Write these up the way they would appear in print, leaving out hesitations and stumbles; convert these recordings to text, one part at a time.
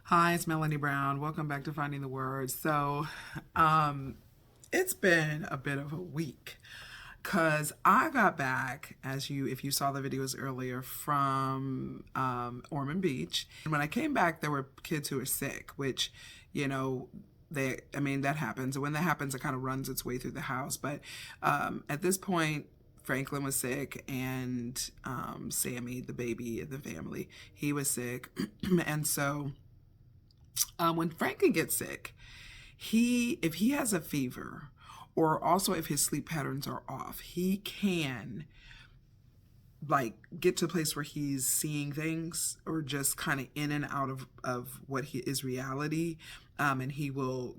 Hi, it's Melanie Brown. Welcome back to Finding the Word. So, it's been a bit of a week because I got back, if you saw the videos earlier, from Ormond Beach. And when I came back, there were kids who were sick, which, you know, that happens. And when that happens, it kind of runs its way through the house. But at this point, Franklin was sick, and Sammy, the baby in the family, he was sick. And so when Franklin gets sick, if he has a fever, or also if his sleep patterns are off, he can like get to a place where he's seeing things or just kind of in and out of what is reality. And he will,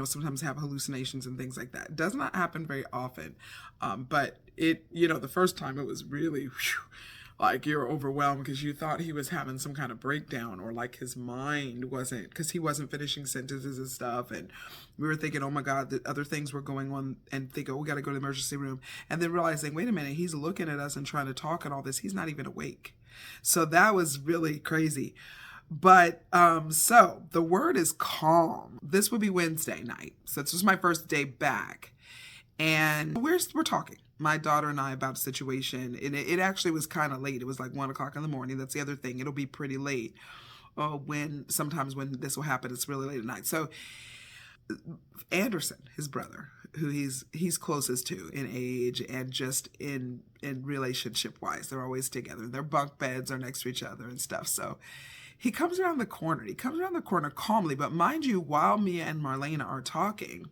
sometimes have hallucinations and things like that. It does not happen very often. But the first time it was really, whew, like you're overwhelmed because you thought he was having some kind of breakdown, or like his mind wasn't, because he wasn't finishing sentences and stuff. And we were thinking, oh my God, that other things were going on, and think, oh, we got to go to the emergency room. And then realizing, wait a minute, he's looking at us and trying to talk and all this. He's not even awake. So that was really crazy. But so the word is calm. This would be Wednesday night. So this was my first day back. And we're talking, my daughter and I, about a situation. And it actually was kind of late. It was like 1 o'clock in the morning. That's the other thing. It'll be pretty late. Sometimes when this will happen, it's really late at night. So Anderson, his brother, who he's closest to in age and just in relationship wise, they're always together. Their bunk beds are next to each other and stuff. So he comes around the corner. He comes around the corner calmly, but mind you, while Mia and Marlena are talking,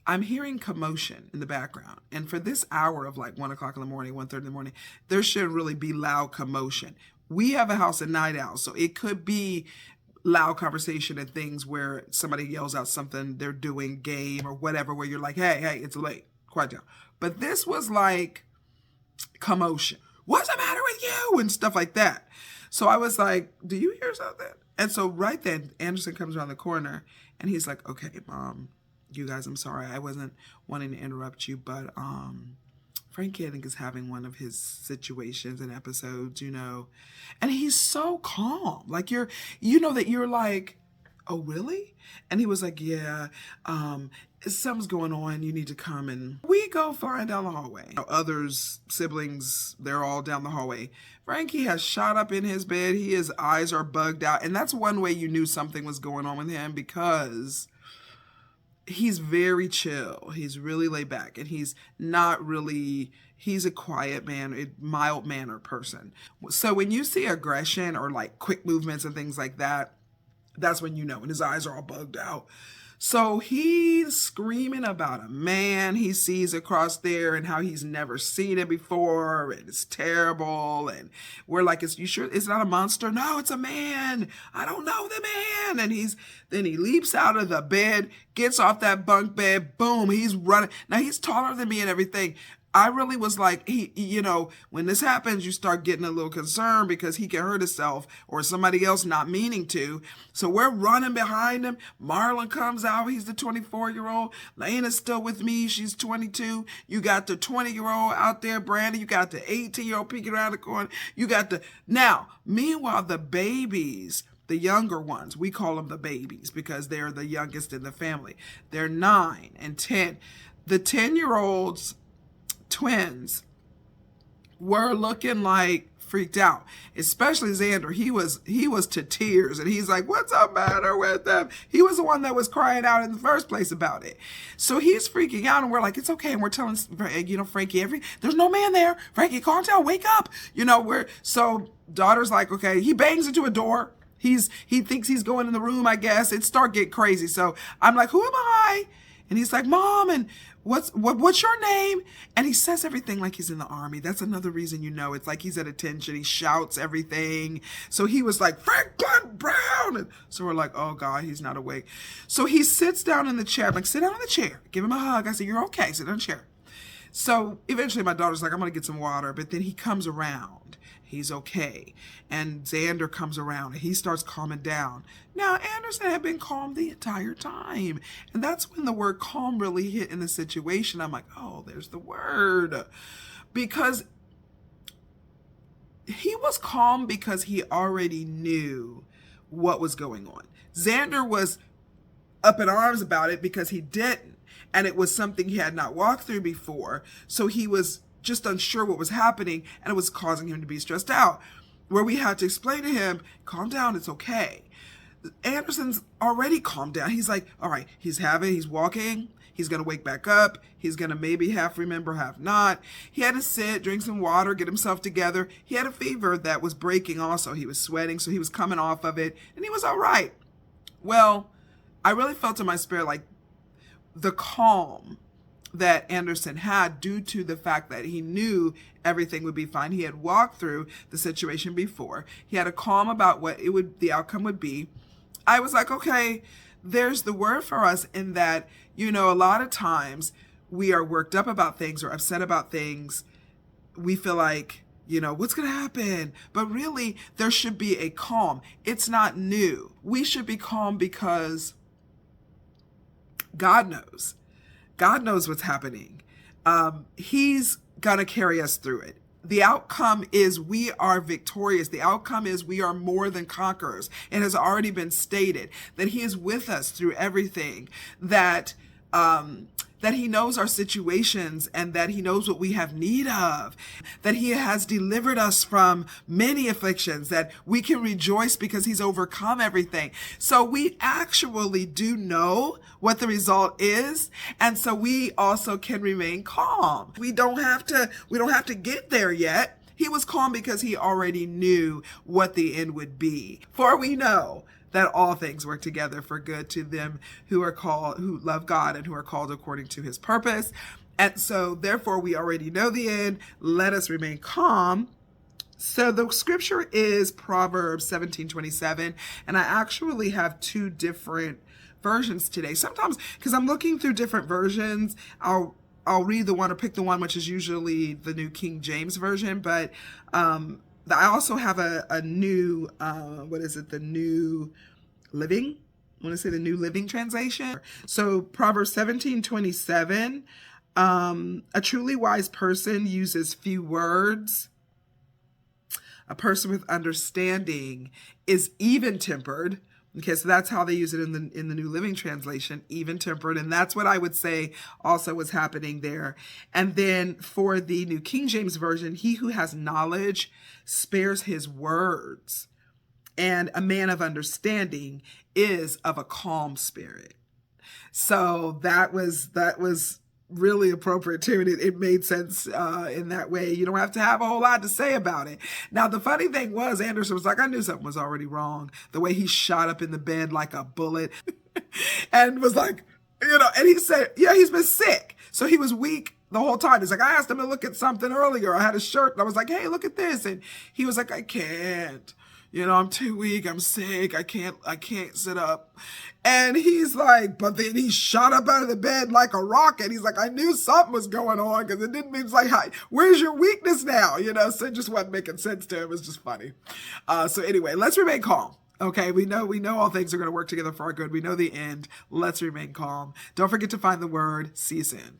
I'm hearing commotion in the background. And for this hour of like 1 o'clock in the morning, 1:30 in the morning, there shouldn't really be loud commotion. We have a house at Night Owl, so it could be loud conversation and things where somebody yells out something they're doing, game or whatever, where you're like, hey, it's late, quiet down. But this was like commotion. What's the matter with you? And stuff like that. So I was like, do you hear something? And so right then, Anderson comes around the corner and he's like, okay, Mom, you guys, I'm sorry. I wasn't wanting to interrupt you, but Frankie, I think, is having one of his situations and episodes, and he's so calm. Like you're like, oh, really? And he was like, yeah, something's going on. You need to come. And we go flying down the hallway. Others, siblings, they're all down the hallway. Frankie has shot up in his bed. His eyes are bugged out. And that's one way you knew something was going on with him, because he's very chill. He's really laid back, and he's a quiet man, a mild mannered person. So when you see aggression or like quick movements and things like that, that's when you know, and his eyes are all bugged out. So he's screaming about a man he sees across there and how he's never seen it before, and it's terrible. And we're like, you sure it's not a monster? No, it's a man. I don't know the man. And then he leaps out of the bed, gets off that bunk bed, boom, he's running. Now he's taller than me and everything. I really was like, when this happens, you start getting a little concerned because he can hurt himself or somebody else not meaning to. So we're running behind him. Marlon comes out. He's the 24-year-old. Lena's still with me. She's 22. You got the 20-year-old out there, Brandon. You got the 18-year-old peeking around the corner. Now, meanwhile, the babies, the younger ones, we call them the babies because they're the youngest in the family. They're 9 and 10. The 10-year-olds, twins, were looking like freaked out, especially Xander. He was to tears, and he's like, what's the matter with them? He was the one that was crying out in the first place about it. So he's freaking out, and we're like, it's okay. And we're telling Frankie, there's no man there. Frankie, calm down, wake up. So daughter's like, okay. He bangs into a door. He thinks he's going in the room, I guess. It start getting crazy. So I'm like, who am I? And he's like, Mom, and what's your name? And he says everything like he's in the army. That's another reason it's like he's at attention. He shouts everything. So he was like, Franklin Brown. And so we're like, oh God, he's not awake. So he sits down in the chair. I'm like, sit down in the chair. Give him a hug. I said, you're okay. Sit down in the chair. So eventually my daughter's like, I'm going to get some water. But then he comes around. He's okay. And Xander comes around and he starts calming down. Now, Anderson had been calm the entire time. And that's when the word calm really hit in the situation. I'm like, oh, there's the word. Because he was calm because he already knew what was going on. Xander was up in arms about it because he didn't. And it was something he had not walked through before. So he was just unsure what was happening, and it was causing him to be stressed out. Where we had to explain to him, calm down, it's okay. Anderson's already calmed down. He's like, all right, he's walking. He's going to wake back up. He's going to maybe half remember, half not. He had to sit, drink some water, get himself together. He had a fever that was breaking also. He was sweating, so he was coming off of it, and he was all right. Well, I really felt in my spirit like the calm that Anderson had due to the fact that he knew everything would be fine. He had walked through the situation before. He had a calm about what the outcome would be. I was like, okay, there's the word for us in that, a lot of times we are worked up about things or upset about things. We feel like, what's going to happen? But really, there should be a calm. It's not new. We should be calm because God knows. God knows what's happening. He's going to carry us through it. The outcome is we are victorious. The outcome is we are more than conquerors. It has already been stated that he is with us through everything, that he knows our situations and that he knows what we have need of, that he has delivered us from many afflictions, that we can rejoice because he's overcome everything. So we actually do know what the result is. And so we also can remain calm. We don't have to get there yet. He was calm because he already knew what the end would be. For we know that all things work together for good to them who love God and who are called according to his purpose. And so therefore we already know the end. Let us remain calm. So the scripture is Proverbs 17:27. And I actually have two different versions today. Sometimes, because I'm looking through different versions, I'll read the one or pick the one, which is usually the New King James Version. But I also have a new, the New Living? I want to say the New Living Translation. So Proverbs 17:27, a truly wise person uses few words. A person with understanding is even-tempered. Okay, so that's how they use it in the New Living Translation, even-tempered. And that's what I would say also was happening there. And then for the New King James Version, he who has knowledge spares his words. And a man of understanding is of a calm spirit. So that was really appropriate too. And it made sense in that way. You don't have to have a whole lot to say about it. Now, the funny thing was, Anderson was like, I knew something was already wrong. The way he shot up in the bed like a bullet and was like, and he said, yeah, he's been sick. So he was weak the whole time. He's like, I asked him to look at something earlier. I had a shirt and I was like, hey, look at this. And he was like, I can't. I'm too weak. I'm sick. I can't sit up. And he's like, but then he shot up out of the bed like a rocket. He's like, I knew something was going on because it didn't mean like, hi, where's your weakness now? So it just wasn't making sense to him. It was just funny. So anyway, let's remain calm. Okay, we know all things are going to work together for our good. We know the end. Let's remain calm. Don't forget to find the word. See you soon.